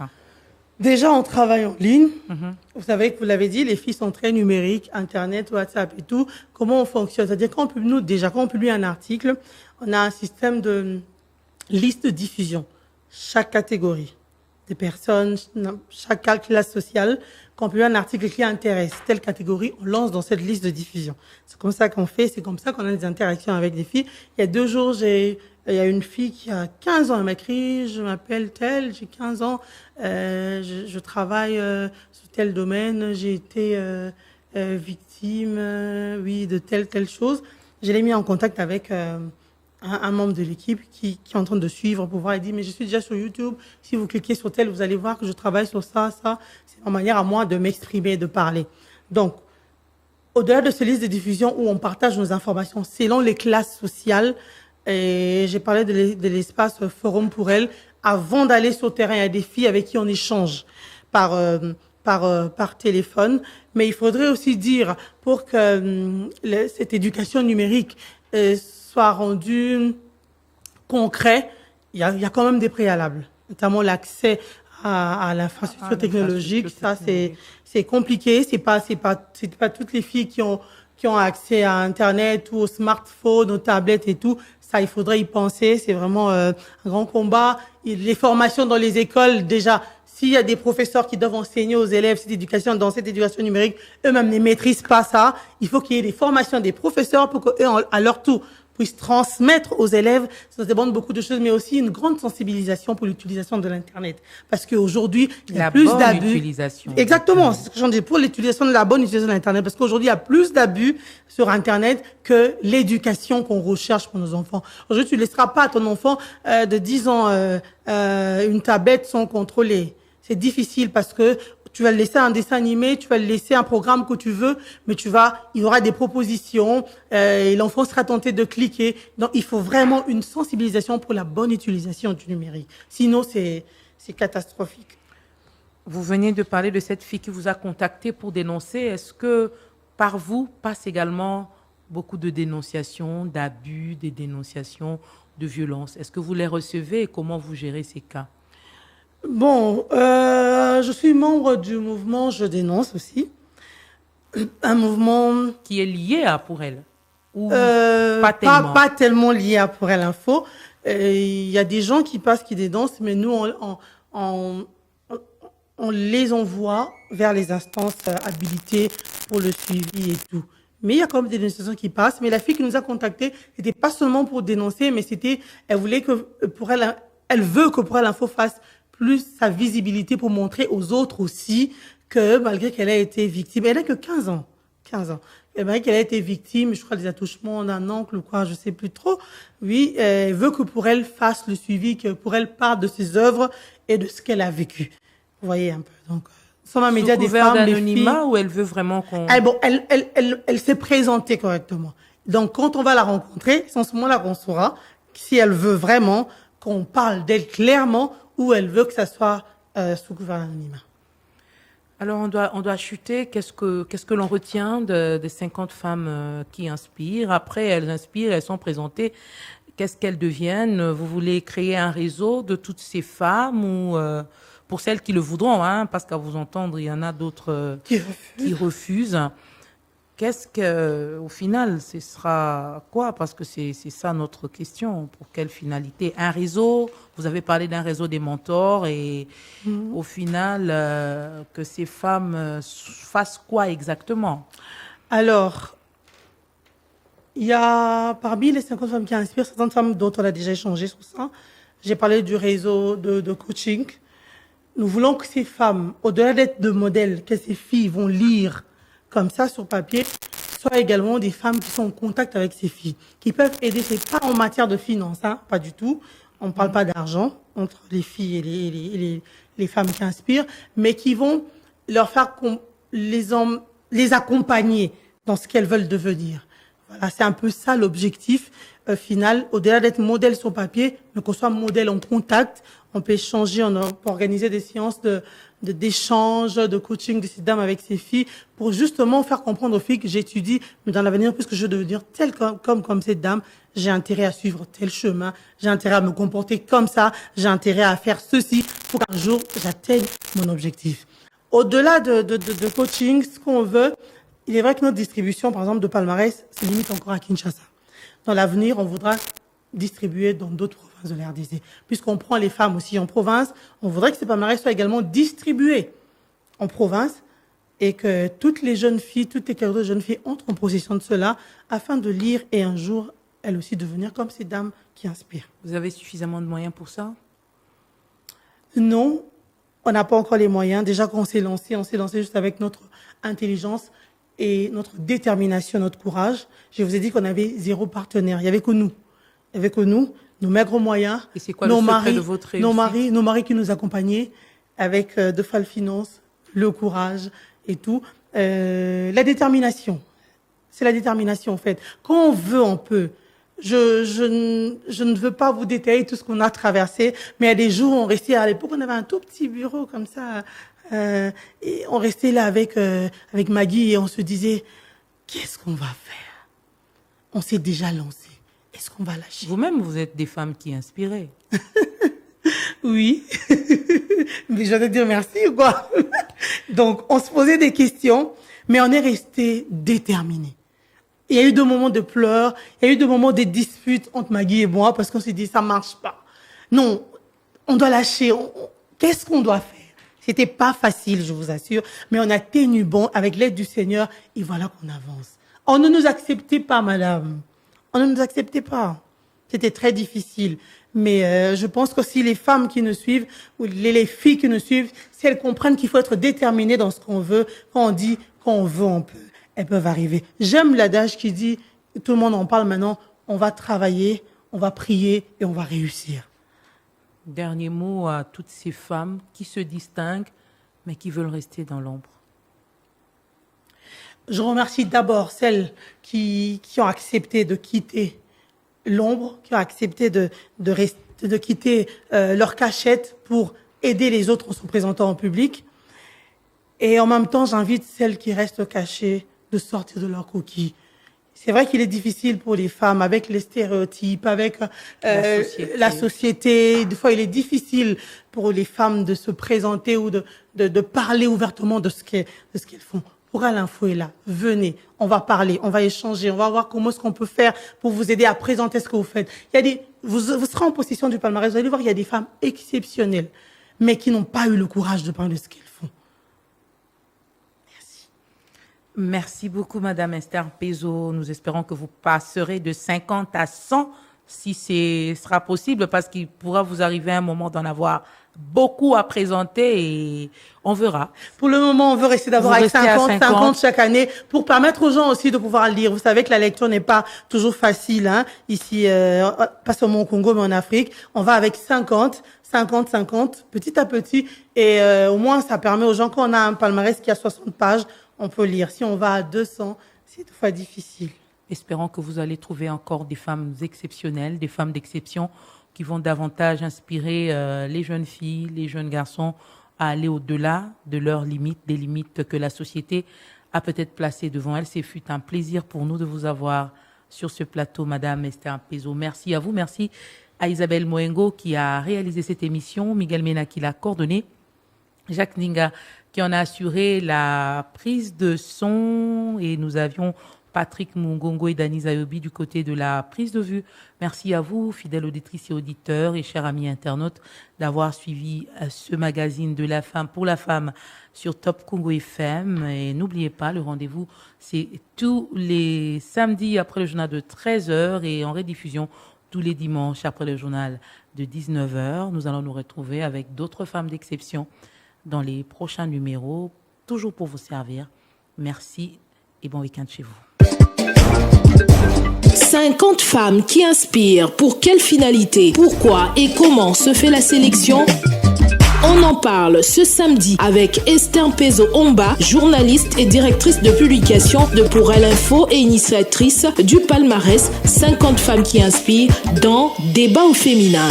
Déjà, on travaille en ligne. Mm-hmm. Vous savez que vous l'avez dit, les filles sont très numériques, Internet, WhatsApp et tout. Comment on fonctionne? C'est-à-dire quand on publie un article, on a un système de liste de diffusion. Chaque catégorie des personnes, chaque classe sociale, quand on publie un article qui intéresse telle catégorie, on lance dans cette liste de diffusion. C'est comme ça qu'on fait, c'est comme ça qu'on a des interactions avec des filles. Il y a 2 jours, il y a une fille qui a 15 ans, elle m'a écrit, je m'appelle telle, j'ai 15 ans, je travaille sur tel domaine, j'ai été victime, de telle chose. Je l'ai mis en contact avec un membre de l'équipe qui est en train de suivre pour voir. Il dit, mais je suis déjà sur YouTube. Si vous cliquez sur tel, vous allez voir que je travaille sur ça. C'est ma manière à moi de m'exprimer, de parler. Donc, au-delà de ce liste de diffusion où on partage nos informations selon les classes sociales, et j'ai parlé de l'espace Forum pour elles, avant d'aller sur le terrain, il y a des filles avec qui on échange par téléphone. Mais il faudrait aussi dire, pour que cette éducation numérique soit rendu concret, il y a quand même des préalables, notamment l'accès à l'infrastructure technologique. Ça, c'est compliqué. C'est pas toutes les filles qui ont accès à Internet ou aux smartphones, aux tablettes et tout. Ça, il faudrait y penser. C'est vraiment un grand combat. Les formations dans les écoles, déjà, s'il y a des professeurs qui doivent enseigner aux élèves dans cette éducation numérique, eux-mêmes ne maîtrisent pas ça. Il faut qu'il y ait des formations des professeurs pour qu'eux, à leur tour, puissent transmettre aux élèves. Ça demande beaucoup de choses, mais aussi une grande sensibilisation pour l'utilisation de l'Internet. Parce qu'aujourd'hui, il y a plus d'abus. Exactement, c'est ce que j'en dis, pour l'utilisation de la bonne utilisation de l'Internet. Parce qu'aujourd'hui, il y a plus d'abus sur Internet que l'éducation qu'on recherche pour nos enfants. Aujourd'hui, tu ne laisseras pas à ton enfant de 10 ans une tablette sans contrôler. C'est difficile parce que tu vas le laisser un dessin animé, tu vas le laisser un programme que tu veux, mais il y aura des propositions, et l'enfant sera tenté de cliquer. Donc, il faut vraiment une sensibilisation pour la bonne utilisation du numérique. Sinon, c'est catastrophique. Vous venez de parler de cette fille qui vous a contacté pour dénoncer. Est-ce que par vous passe également beaucoup de dénonciations, d'abus, des dénonciations de violences? Est-ce que vous les recevez et comment vous gérez ces cas? Bon, je suis membre du mouvement Je dénonce aussi. Un mouvement qui est lié à Pour elle ou pas tellement? Pas tellement lié à Pour elle Info. Il y a des gens qui dénoncent, mais nous, on les envoie vers les instances habilitées pour le suivi et tout. Mais il y a quand même des dénonciations qui passent. Mais la fille qui nous a contactés, c'était pas seulement pour dénoncer, mais elle voulait que pour elle, elle veut que pour elle l'info fasse plus sa visibilité pour montrer aux autres aussi que malgré qu'elle a été victime, elle n'a que 15 ans. 15 ans. Et malgré qu'elle a été victime, je crois, des attouchements d'un oncle ou quoi, je sais plus trop. Oui, elle veut que pour elle fasse le suivi, que pour elle parle de ses œuvres et de ce qu'elle a vécu. Vous voyez un peu. Donc, sur un média des femmes, des filles. Ou elle veut vraiment qu'on... Elle s'est présentée correctement. Donc, quand on va la rencontrer, c'est en ce moment-là qu'on saura si elle veut vraiment qu'on parle d'elle clairement ou elle veut que ça soit sous couvert d'anonymat. Alors, on doit chuter. Qu'est-ce que l'on retient des 50 femmes qui inspirent? Après, elles inspirent, elles sont présentées. Qu'est-ce qu'elles deviennent? Vous voulez créer un réseau de toutes ces femmes ou pour celles qui le voudront, hein, parce qu'à vous entendre, il y en a d'autres qui refusent. Qu'est-ce que, au final, ce sera quoi? Parce que c'est ça notre question. Pour quelle finalité? Un réseau? Vous avez parlé d'un réseau des mentors et au final, que ces femmes fassent quoi exactement? Alors, il y a parmi les 50 femmes qui inspirent, certaines femmes dont on a déjà échangé sur ça. J'ai parlé du réseau de coaching. Nous voulons que ces femmes, au-delà d'être de modèles, que ces filles vont lire comme ça sur papier, soient également des femmes qui sont en contact avec ces filles, qui peuvent aider. C'est pas en matière de finance, hein, pas du tout. On ne parle pas d'argent entre les filles et les femmes qui inspirent, mais qui vont leur faire les accompagner dans ce qu'elles veulent devenir. Voilà, c'est un peu ça l'objectif final, au-delà d'être modèle sur papier, mais qu'on soit modèle en contact. On peut échanger, on peut organiser des séances d'échange, de coaching de ces dames avec ces filles pour justement faire comprendre aux filles que j'étudie, mais dans l'avenir, puisque je veux devenir telle comme cette dame, j'ai intérêt à suivre tel chemin, j'ai intérêt à me comporter comme ça, j'ai intérêt à faire ceci pour qu'un jour j'atteigne mon objectif. Au-delà de coaching, ce qu'on veut, il est vrai que notre distribution, par exemple, de palmarès, se limite encore à Kinshasa. Dans l'avenir, on voudra distribuer dans d'autres provinces de l'RDC. Puisqu'on prend les femmes aussi en province, on voudrait que ces palmarès soient également distribués en province et que toutes les jeunes filles, toutes les catégories de jeunes filles entrent en possession de cela afin de lire et un jour, elles aussi, devenir comme ces dames qui inspirent. Vous avez suffisamment de moyens pour ça? Non, on n'a pas encore les moyens. Déjà, quand on s'est lancé juste avec notre intelligence et notre détermination, notre courage. Je vous ai dit qu'on avait 0 partenaire. Il y avait que nous. Il y avait que nous, nos maigres moyens. Et c'est quoi le secret de votre réussite? Nos maris qui nous accompagnaient avec de Fall Finance, le courage et tout. La détermination. C'est la détermination, en fait. Quand on veut, on peut. Je ne veux pas vous détailler tout ce qu'on a traversé, mais il y a des jours où on restait, à l'époque, on avait un tout petit bureau comme ça, et on restait là avec Maggie et on se disait, qu'est-ce qu'on va faire? On s'est déjà lancé. Est-ce qu'on va lâcher? Vous-même, vous êtes des femmes qui inspirez. Oui. Mais je vais te dire merci ou quoi? Donc, on se posait des questions, mais on est resté déterminés. Il y a eu des moments de pleurs, il y a eu des moments de disputes entre Maggie et moi parce qu'on s'est dit, ça marche pas. Non, on doit lâcher. Qu'est-ce qu'on doit faire? C'était pas facile, je vous assure, mais on a tenu bon avec l'aide du Seigneur et voilà qu'on avance. On ne nous acceptait pas, madame. On ne nous acceptait pas. C'était très difficile. Mais je pense que si les femmes qui nous suivent, ou les filles qui nous suivent, si elles comprennent qu'il faut être déterminé dans ce qu'on veut, quand on dit qu'on veut, on peut, elles peuvent arriver. J'aime l'adage qui dit, tout le monde en parle maintenant, on va travailler, on va prier et on va réussir. Dernier mot à toutes ces femmes qui se distinguent, mais qui veulent rester dans l'ombre. Je remercie d'abord celles qui ont accepté de quitter l'ombre, qui ont accepté de quitter leur cachette pour aider les autres en se présentant en public. Et en même temps, j'invite celles qui restent cachées de sortir de leur coquille. C'est vrai qu'il est difficile pour les femmes avec les stéréotypes, avec la société. Des fois, il est difficile pour les femmes de se présenter ou de parler ouvertement de ce qu'elles font. Pour l'info est là. Venez, on va parler, on va échanger, on va voir comment est-ce qu'on peut faire pour vous aider à présenter ce que vous faites. Vous serez en possession du palmarès, vous allez voir, il y a des femmes exceptionnelles, mais qui n'ont pas eu le courage de parler de ce qu'elles font. Merci beaucoup, Madame Esther Pezo. Nous espérons que vous passerez de 50 à 100 si ce sera possible, parce qu'il pourra vous arriver un moment d'en avoir beaucoup à présenter et on verra. Pour le moment, on veut rester d'abord avec 50 chaque année pour permettre aux gens aussi de pouvoir lire. Vous savez que la lecture n'est pas toujours facile, hein. Ici, pas seulement au Congo, mais en Afrique. On va avec 50, petit à petit. Et au moins, ça permet aux gens, quand on a un palmarès qui a 60 pages, on peut lire. Si on va à 200, c'est toutefois difficile. Espérons que vous allez trouver encore des femmes exceptionnelles, des femmes d'exception qui vont davantage inspirer les jeunes filles, les jeunes garçons à aller au-delà de leurs limites, des limites que la société a peut-être placées devant elles. C'est fut un plaisir pour nous de vous avoir sur ce plateau, Madame Esther Pezo. Merci à vous, merci à Isabelle Moengo qui a réalisé cette émission, Miguel Mena qui l'a coordonnée, Jacques Ninga qui en a assuré la prise de son et nous avions Patrick Mungongo et Dani Zayobi du côté de la prise de vue. Merci à vous, fidèles auditrices et auditeurs et chers amis internautes, d'avoir suivi ce magazine de la femme pour la femme sur Top Congo FM. Et n'oubliez pas, le rendez-vous, c'est tous les samedis après le journal de 13h et en rediffusion tous les dimanches après le journal de 19h. Nous allons nous retrouver avec d'autres femmes d'exception dans les prochains numéros, toujours pour vous servir. Merci et bon week-end chez vous. 50 femmes qui inspirent. Pour quelle finalité? Pourquoi et comment se fait la sélection? On en parle ce samedi avec Esther Pezo Omba, journaliste et directrice de publication de Pour Elle Info et initiatrice du palmarès 50 femmes qui inspirent dans Débat au féminin.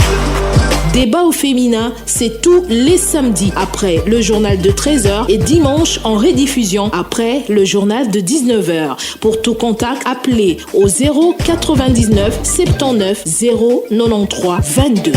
Débat au féminin, c'est tous les samedis après le journal de 13h et dimanche en rediffusion après le journal de 19h. Pour tout contact, appelez au 0 99 79 0 93 22.